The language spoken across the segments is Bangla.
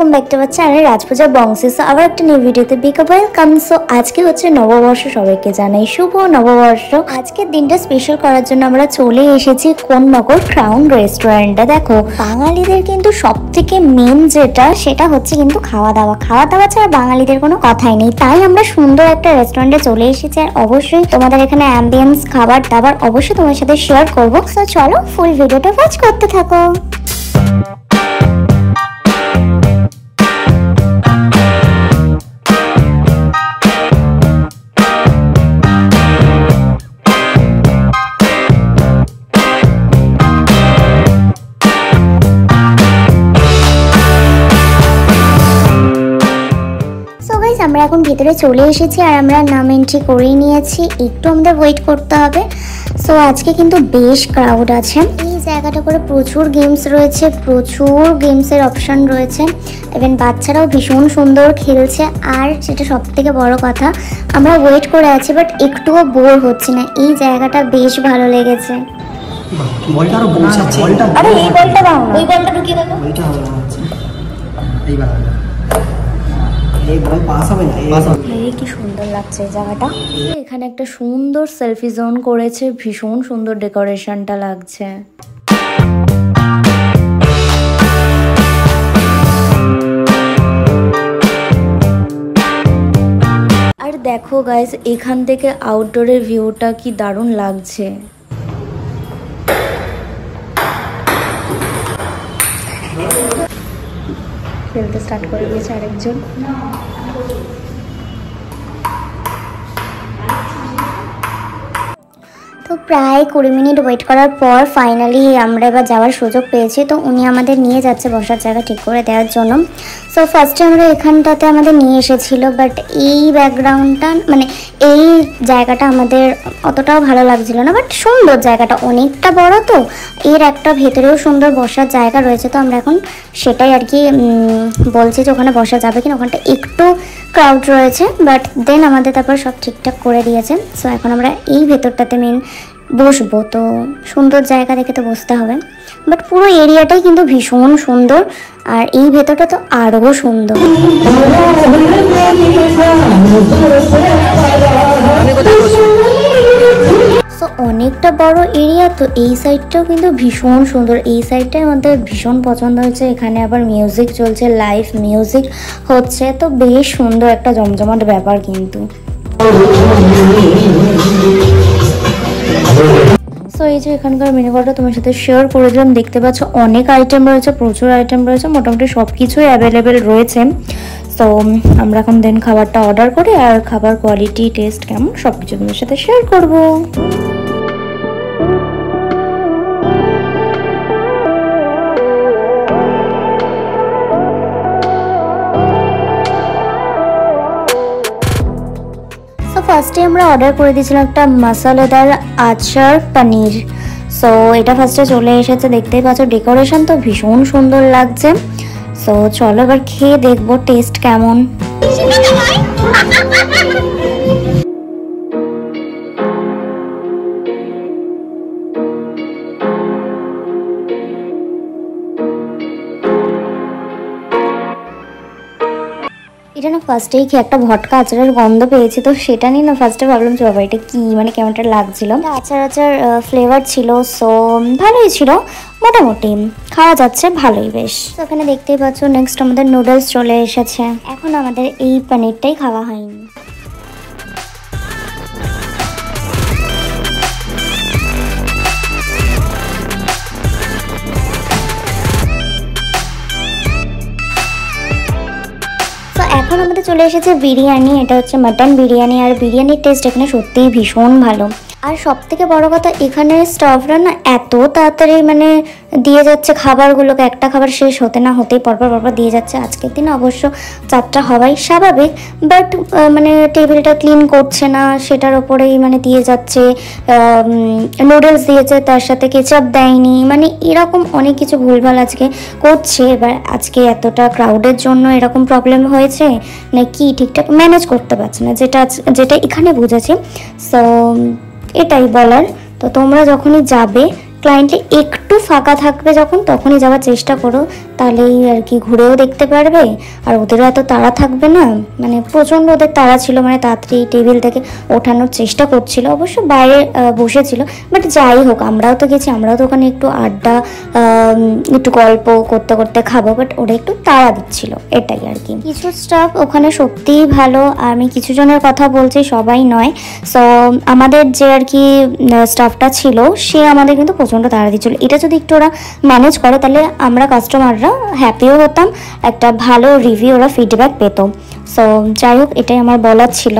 তোমরা দেখতে পাচ্ছ আরে রাজপূজা বংশী। সো আবার একটা নিউ ভিডিওতে বিগ ওয়েলকাম। সো আজকে হচ্ছে নববর্ষ, সবাইকে জানাই শুভ নববর্ষ। আজকের দিনটা স্পেশাল করার জন্য আমরা চলে এসেছি কোন্নগর ক্রাউন রেস্টুরেন্টে। দেখো বাঙালিদের কিন্তু সব থেকে মেন যেটা সেটা হচ্ছে কিন্তু খাওয়া দাওয়া ছাড়া বাঙালিদের কোনো কথাই নেই। তাই আমরা সুন্দর একটা রেস্টুরেন্টে চলে এসেছি, আর অবশ্যই তোমাদের এখানে অ্যাম্বিয়েন্স খাবার দাবার অবশ্যই তোমার সাথে শেয়ার করবো। সো চলো ফুল ভিডিওটা ওয়াচ করতে থাকো। আমরা এখন ভিতরে চলে এসেছি আর আমরা নাম এন্ট্রি করেই নিয়েছি, একটু আমাদের ওয়েট করতে হবে। সো আজকে কিন্তু বেশ ক্রাউড আছে। এই জায়গাটা করে প্রচুর গেমস রয়েছে, প্রচুর গেমসের অপশন রয়েছে, ইভেন বাচ্চারাও ভীষণ সুন্দর খেলছে। আর যেটা সব থেকে বড় কথা, আমরা ওয়েট করে আছি বাট একটুও বোর হচ্ছি না। এই জায়গাটা বেশ ভালো লেগেছে। আরে এই বলটা দাও, ওই বলটা ঢুকিয়ে দাও। ওইটা হবে না, এইবার কি সুন্দর লাগছে এই জায়গাটা। এখানে একটা সুন্দর সেলফি জোন করেছে, ভীষণ সুন্দর ডেকোরেশনটা লাগছে। আর দেখো গাইস, এখান থেকে আউটডোরের ভিউটা কি দারুণ লাগছে। খেলতে স্টার্ট করে দিয়েছে আরেকজন। তো প্রায় 20 মিনিট ওয়েট করার পর ফাইনালি আমরা এবার যাওয়ার সুযোগ পেয়েছি। তো উনি আমাদের নিয়ে যাচ্ছে বসার জায়গা ঠিক করে দেওয়ার জন্য। সো ফার্স্টে আমরা এখানটাতে আমাদের নিয়ে এসেছিল, বাট এই ব্যাকগ্রাউন্ডটা মানে এই জায়গাটা আমাদের অতটাও ভালো লাগছিল না। বাট সুন্দর জায়গাটা, অনেকটা বড়, তো এর একটা ভেতরেও সুন্দর বসার জায়গা রয়েছে। তো আমরা এখন সেটাই আর কি বলছি যে ওখানে বসা যাবে কিনা। ওখানটা একটু ক্রাউড রয়েছে, বাট দেন আমাদের তারপর সব ঠিকঠাক করে দিয়েছে। সো এখন আমরা এই ভেতরটাতে মেন বসবো, তো সুন্দর জায়গা দেখে তো বসতে হবে। বাট পুরো এরিয়াটাই কিন্তু ভীষণ সুন্দর, আর এই ভেতরটা তো আরও সুন্দর। সো অনেকটা বড় এরিয়া, তো এই সাইডটাও কিন্তু ভীষণ সুন্দর। এই সাইডটাই আমাদের ভীষণ পছন্দ হয়েছে। এখানে আবার মিউজিক চলছে, লাইভ মিউজিক হচ্ছে, তো বেশ সুন্দর একটা জমজমাট ব্যাপার কিন্তু। সো এই যে এখানকার মেনু কার্ডটা তোমার সাথে শেয়ার করে দিলাম। দেখতে পাচ্ছ অনেক আইটেম রয়েছে, প্রচুর আইটেম রয়েছে, মোটামুটি সব কিছুই অ্যাভেলেবেল রয়েছে। সো আমরা এখন দেন খাবারটা অর্ডার করি, আর খাবার কোয়ালিটি টেস্ট কেমন সব কিছু তোমার সাথে শেয়ার করবো। ফার্স্টে আমরা অর্ডার করে দিয়েছিলাম একটা মশলাদার আচার পনির। সো এটা ফার্স্টে চলে এসেছে, দেখতেই পাচ্ছ ডেকোরেশন তো ভীষণ সুন্দর লাগছে। সো চলো এবার খেয়ে দেখবো টেস্ট কেমন। এটা না ফার্স্টেই কি একটা ভটকা আচারের গন্ধ পেয়েছি, তো সেটা নিয়ে না ফার্স্টে ভাবলাম যে বাবা এটা কি, মানে কেমনটা লাগছিল। আচার ফ্লেভার ছিল, সো ভালোই ছিল, মোটামুটি খাওয়া যাচ্ছে ভালোই বেশ। তো এখানে দেখতেই পাচ্ছ নেক্সট আমাদের নুডলস চলে এসেছে। এখন আমাদের এই পনিরটাই খাওয়া হয়নি। এখন আমাদের চলে এসেছে বিরিয়ানি। এটা হচ্ছে মাটন বিরিয়ানি, আর বিরিয়ানির টেস্ট এখানে সত্যিই ভীষণ ভালো। আর সব থেকে বড় কথা, এখানে স্টাফরা না এত তাড়াতাড়ি মানে দিয়ে যাচ্ছে খাবারগুলোকে, একটা খাবার শেষ হতে না হতেই পরপর দিয়ে যাচ্ছে। আজকের দিন অবশ্য যাত্রা হওয়াই স্বাভাবিক, বাট মানে টেবিলটা ক্লিন করছে না, সেটার ওপরেই মানে দিয়ে যাচ্ছে। নুডলস দিয়েছে, তার সাথে কেচাপ দেয়নি, মানে এরকম অনেক কিছু ভুলভাল আজকে করছে। এবার আজকে এতটা ক্রাউডের জন্য এরকম প্রবলেম হয়েছে না কি ঠিকঠাক ম্যানেজ করতে পারছে না, যেটা এখানে বুঝেছি। সো এটাই বলার। তো তোমরা যখনই যাবে ক্লায়েন্টলি একটু ফাঁকা থাকবে যখন, তখনই যাওয়ার চেষ্টা করো, তাহলেই আর কি ঘুরেও দেখতে পারবে। আর ওদেরও এত তাড়া থাকবে না, মানে প্রচণ্ড ওদের তাড়া ছিল, মানে তাড়াতাড়ি টেবিল থেকে ওঠানোর চেষ্টা করছিল, অবশ্য বাইরে বসেছিল। বাট যাই হোক, আমরাও তো গেছি, আমরাও তো ওখানে একটু আড্ডা একটু গল্প করতে করতে খাবো, বাট ওরা একটু তাড়া দিচ্ছিল, এটাই আর কি। কিছু স্টাফ ওখানে সত্যিই ভালো, আমি কিছু জনের কথা বলছি, সবাই নয়। সো আমাদের যে আর কি স্টাফটা ছিল, সে আমাদের কিন্তু প্রচণ্ড তাড়া দিচ্ছিল। এটা যদি একটু ওরা ম্যানেজ করে, তাহলে আমরা কাস্টমাররা হ্যাপিও হতাম, একটা ভালো রিভিউ ওরা ফিডব্যাক পেত। সো যাই হোক, এটাই আমার বলার ছিল।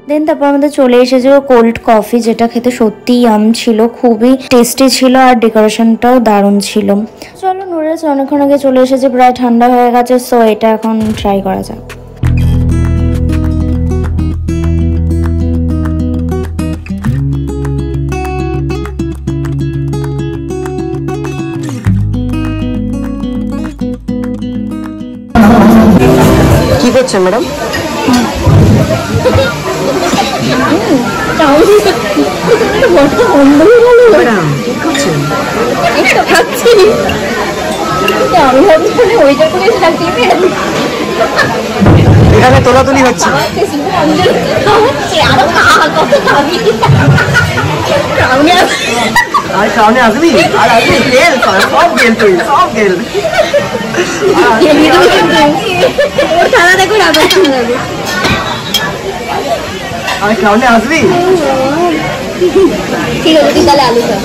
দেন তারপর আমাদের চলে এসেছে কোল্ড কফি, যেটা খেতে সত্যিই ছিল, খুবই টেস্টি ছিল, আর ডেকোরেশনটাও দারুণ ছিল। চলো, নুডলস অনেকক্ষণ আগে চলে এসেছে, প্রায় ঠান্ডা হয়ে গেছে। সো এটা এখন ট্রাই করা যাক। কি করছেন ম্যাডাম? এখানে তোলাতুলি হচ্ছে। আর কারণে আসবি, আর আসবি গেল, সব গেল, তুই সব গেল। আর কারণে আসবি, ঠিক আছে, তাহলে আলু খাও।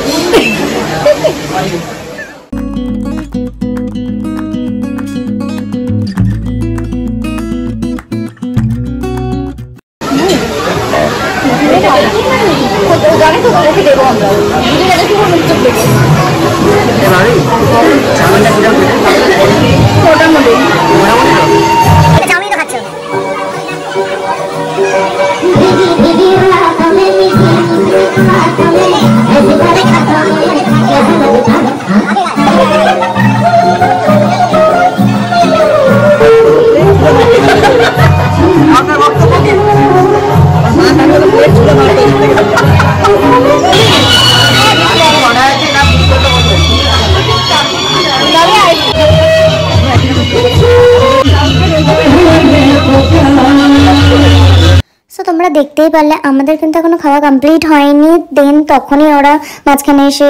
তোমরা দেখতেই পারলে আমাদের কিন্তু এখনো খাওয়া কমপ্লিট হয়নি। দেন তখনই ওরা মাঝখানে এসে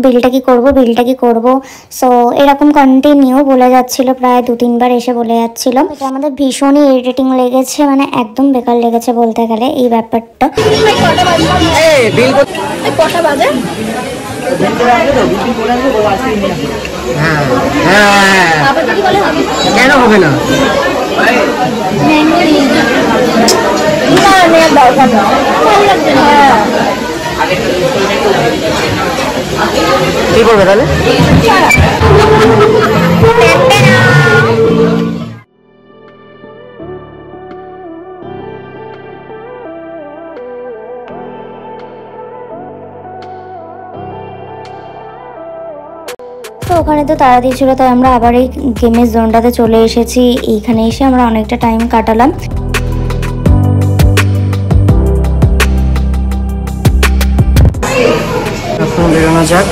বিলটা কি করব। সো এরকম কন্টিনিউ বলে যাচ্ছিল, প্রায় 2-3 বার এসে বলে যাচ্ছিল। এটা আমাদের ভীষণই ইরিটেটিং লেগেছে, মানে একদম বেকার লেগেছে বলতে গেলে এই ব্যাপারটা। কেন হবে না? কি করবে তাহলে? তো ওখানে তো তাড়া দিয়েছিল, তাই আমরা আবার এই গেমের জোনটাতে চলে এসেছি। এইখানে এসে আমরা অনেকটা টাইম কাটালাম। বেরোনো যাক।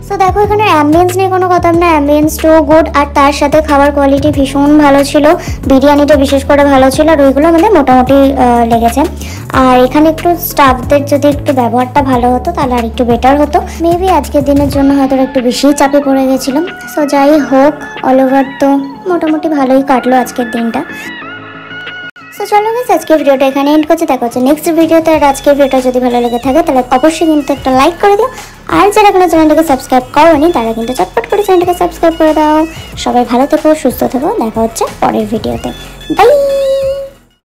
তো দেখো, এখানে অ্যাম্বিয়েন্স নিয়ে কোনো কথা না, অ্যাম্বিয়েন্স টু গুড, আর তার সাথে খাবার কোয়ালিটি ভীষণ ভালো ছিল। বিরিয়ানিটা বিশেষ করে ভালো ছিল, আর ওইগুলো আমাদের মোটামুটি লেগেছে। আর এখানে একটু স্টাফদের যদি একটু ব্যবহারটা ভালো হতো, তাহলে আর একটু বেটার হতো। মেবি আজকের দিনের জন্য হয়তো একটু বেশিই চাপে পড়ে গেছিলাম। সো যাই হোক, অল ওভার তো মোটামুটি ভালোই কাটলো আজকের দিনটা। তো চলো গাইস, আজকের ভিডিওটা এখানে এন্ড করছি। দেখা হচ্ছে নেক্সট ভিডিওতে। আর আজকের ভিডিওটা যদি ভালো লেগে থাকে, তাহলে অবশ্যই কিন্তু একটা লাইক করে দিও। আর যারা এখনো চ্যানেলটাকে সাবস্ক্রাইব করোনি, তারা কিন্তু চটপট করে চ্যানেলটাকে সাবস্ক্রাইব করে দাও। সবাই ভালো থেকো, সুস্থ থেকো, দেখা হচ্ছে পরের ভিডিওতে। বাই।